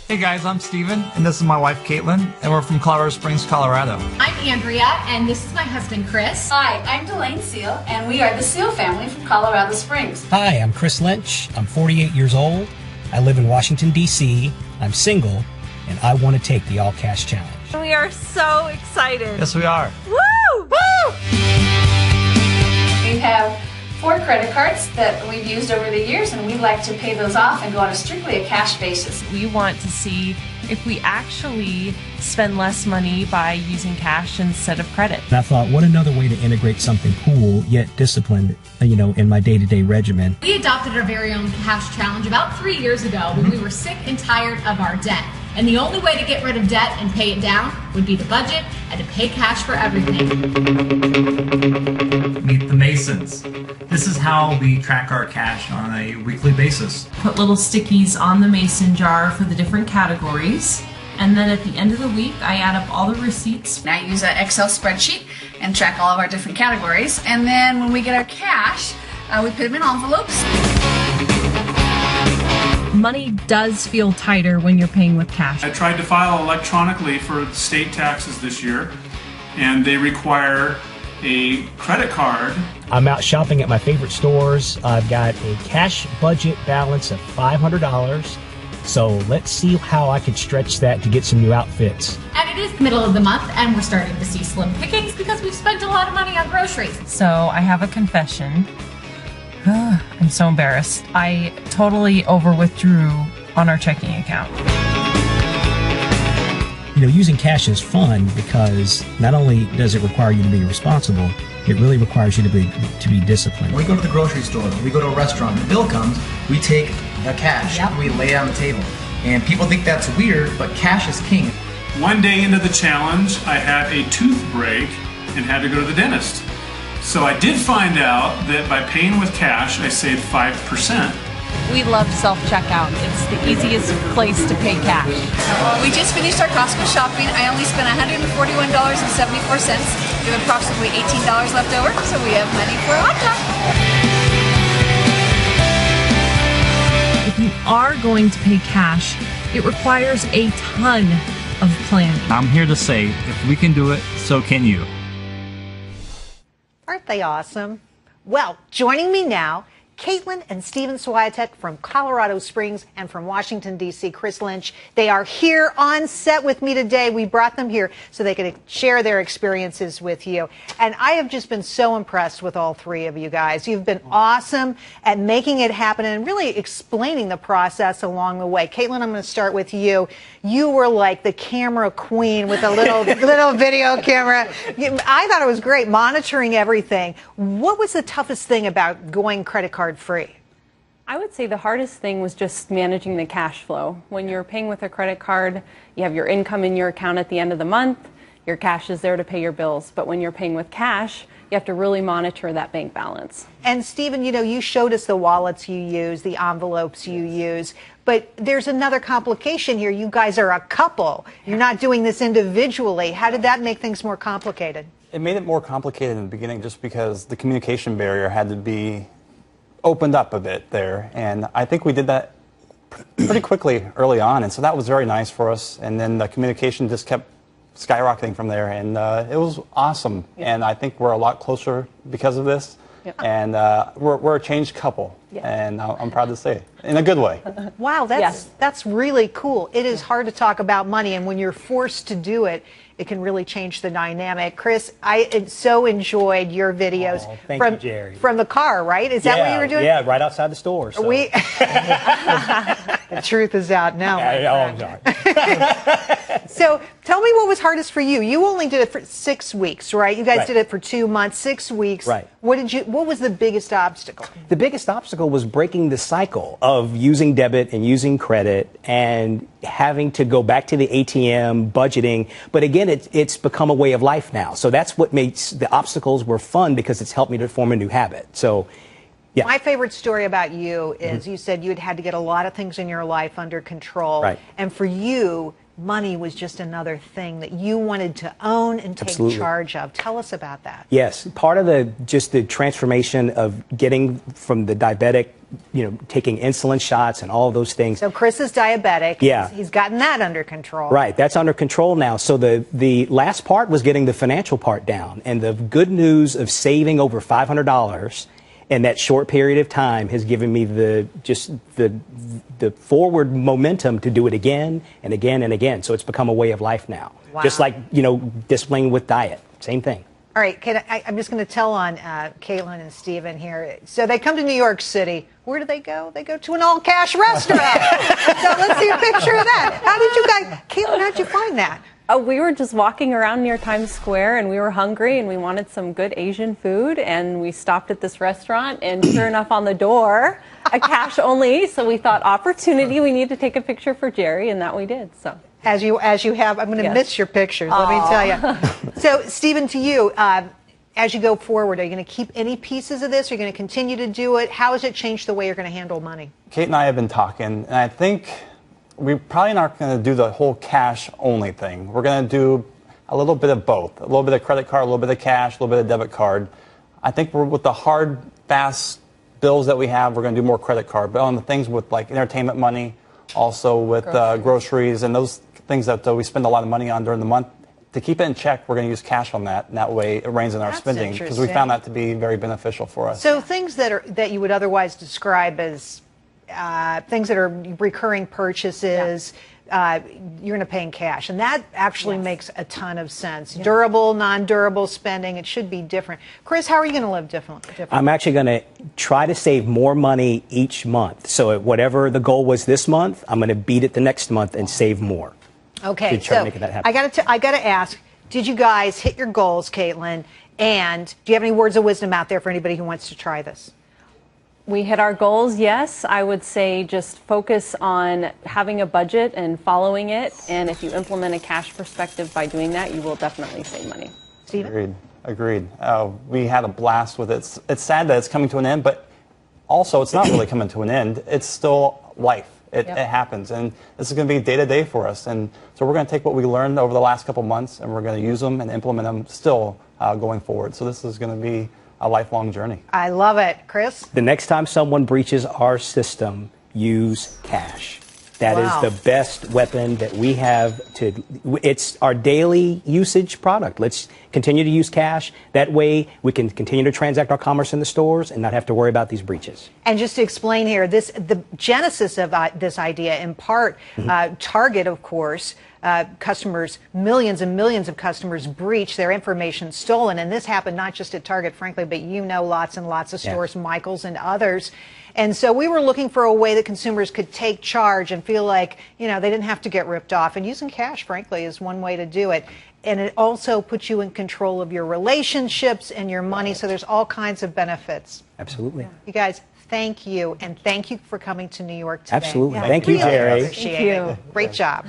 Hey guys, I'm Steven, and this is my wife Caitlin, and we're from Colorado Springs, Colorado. I'm Andrea, and this is my husband Chris. Hi, I'm Delane Seal, and we are the Seal family from Colorado Springs. Hi, I'm Chris Lynch. I'm 48 years old. I live in Washington, D.C. I'm single, and I want to take the all-cash challenge. We are so excited. Yes, we are. Woo! Woo! We have 4 credit cards that we've used over the years, and we'd like to pay those off and go on strictly a cash basis. We want to see if we actually spend less money by using cash instead of credit. And I thought, what another way to integrate something cool yet disciplined, in my day-to-day regimen. We adopted our very own cash challenge about 3 years ago when we were sick and tired of our debt. And the only way to get rid of debt and pay it down would be to budget and to pay cash for everything. Meet the Masons. This is how we track our cash on a weekly basis. Put little stickies on the mason jar for the different categories. And then at the end of the week, I add up all the receipts. And I use an Excel spreadsheet and track all of our different categories. And then when we get our cash, we put them in envelopes. Money does feel tighter when you're paying with cash. I tried to file electronically for state taxes this year, and they require a credit card. I'm out shopping at my favorite stores. I've got a cash budget balance of $500. So let's see how I can stretch that to get some new outfits. And it is the middle of the month, and we're starting to see slim pickings because we've spent a lot of money on groceries. So I have a confession. I'm so embarrassed. I totally over-withdrew on our checking account. Using cash is fun because not only does it require you to be responsible, it really requires you to be disciplined. When we go to the grocery store, we go to a restaurant, the bill comes, we take the cash, and we lay it on the table. And people think that's weird, but cash is king. One day into the challenge, I had a tooth break and had to go to the dentist. So I did find out that by paying with cash, I saved 5%. We love self-checkout. It's the easiest place to pay cash. We just finished our Costco shopping. I only spent $141.74. We have approximately $18 left over, so we have money for a hot dog. If you are going to pay cash, it requires a ton of planning. I'm here to say, if we can do it, so can you. Aren't they awesome? Well, joining me now, Caitlin and Steven Swiatek from Colorado Springs and from Washington, D.C., Chris Lynch. They are here on set with me today. We brought them here so they could share their experiences with you. And I have just been so impressed with all 3 of you guys. You've been awesome at making it happen and really explaining the process along the way. Caitlin, I'm going to start with you. You were like the camera queen with a little video camera. I thought it was great, monitoring everything. What was the toughest thing about going credit card free? I would say the hardest thing was just managing the cash flow. When you're paying with a credit card, you have your income in your account at the end of the month, your cash is there to pay your bills. But when you're paying with cash, you have to really monitor that bank balance. And Steven, you showed us the wallets you use, the envelopes you use, but there's another complication here. You guys are a couple. You're not doing this individually. How did that make things more complicated? It made it more complicated in the beginning just because the communication barrier had to be opened up a bit there, and I think we did that pretty quickly early on, and so that was very nice for us. And then the communication just kept skyrocketing from there, and it was awesome. And I think we're a lot closer because of this. And we're a changed couple, and I'm proud to say it, in a good way. Wow, that's really cool. It is hard to talk about money, and when you're forced to do it, it can really change the dynamic. Chris, I so enjoyed your videos thank you, Jerry. From the car, right? Is that what you were doing? Yeah, right outside the store. So. The truth is out now. I'm sorry. So tell me what was hardest for you. You only did it for 6 weeks, right? You guys did it for 2 months, 6 weeks. Right. What was the biggest obstacle? The biggest obstacle was breaking the cycle of using debit and using credit and having to go back to the ATM, budgeting. But again, it's become a way of life now. So that's what makes the obstacles were fun, because it's helped me to form a new habit. So, yeah. My favorite story about you is you said you had to get a lot of things in your life under control. Right. And for you, money was just another thing that you wanted to own and take charge of. Tell us about that. Yes, part of the transformation of getting from the diabetic taking insulin shots and all of those things. So Chris is diabetic. Yeah. He's gotten that under control. Right, that's under control now. So the last part was getting the financial part down. And the good news of saving over $500 in that short period of time has given me the forward momentum to do it again and again and again. So it's become a way of life now. Wow. Just like, disciplining with diet. Same thing. All right, I'm just going to tell on Caitlin and Stephen here. So they come to New York City. Where do they go? They go to an all-cash restaurant. So let's see a picture of that. How did you guys, Caitlin, how did you find that? We were just walking around near Times Square, and we were hungry, and we wanted some good Asian food, and we stopped at this restaurant, and sure enough, on the door, a cash only. So we thought, opportunity, we need to take a picture for Jerry, and that we did. So. As you have, I'm going to miss your pictures, let me tell you. So, Stephen, to you, as you go forward, are you going to keep any pieces of this? Are you going to continue to do it? How has it changed the way you're going to handle money? Kate and I have been talking, and I think we're probably not going to do the whole cash only thing. We're going to do a little bit of both. A little bit of credit card, a little bit of cash, a little bit of debit card. I think with the hard, fast bills that we have, we're going to do more credit card. But on the things with like entertainment money, also with groceries and those things that we spend a lot of money on during the month, to keep it in check, we're going to use cash on that, and that way it reins in our spending, because we found that to be very beneficial for us. So things that you would otherwise describe as things that are recurring purchases, you're going to pay in cash, and that actually makes a ton of sense. Durable, non-durable spending, it should be different. Chris, how are you going to live different? I'm actually going to try to save more money each month. So whatever the goal was this month, I'm going to beat it the next month and save more. Okay, so I got to ask, did you guys hit your goals, Caitlin? And do you have any words of wisdom out there for anybody who wants to try this? We hit our goals, yes. I would say just focus on having a budget and following it. And if you implement a cash perspective by doing that, you will definitely save money. Stephen? Agreed. We had a blast with it. It's sad that it's coming to an end, but also it's not really coming to an end. It's still life. It happens, and this is going to be day to day for us. And so we're going to take what we learned over the last couple months, and we're going to use them and implement them still going forward. So this is going to be a lifelong journey. I love it. Chris? The next time someone breaches our system, use cash. That is the best weapon that we have it's our daily usage product. Let's continue to use cash. That way we can continue to transact our commerce in the stores and not have to worry about these breaches. And just to explain here, the genesis of this idea, in part, Target, of course, customers, millions and millions of customers breach their information stolen. And this happened not just at Target, frankly, but lots and lots of stores, Michael's and others. And so we were looking for a way that consumers could take charge and feel like, they didn't have to get ripped off. And using cash, frankly, is one way to do it. And it also puts you in control of your relationships and your money. So there's all kinds of benefits. Absolutely. You guys, thank you. And thank you for coming to New York today. Absolutely. Thank you, Really Jerry. appreciate it. Great job.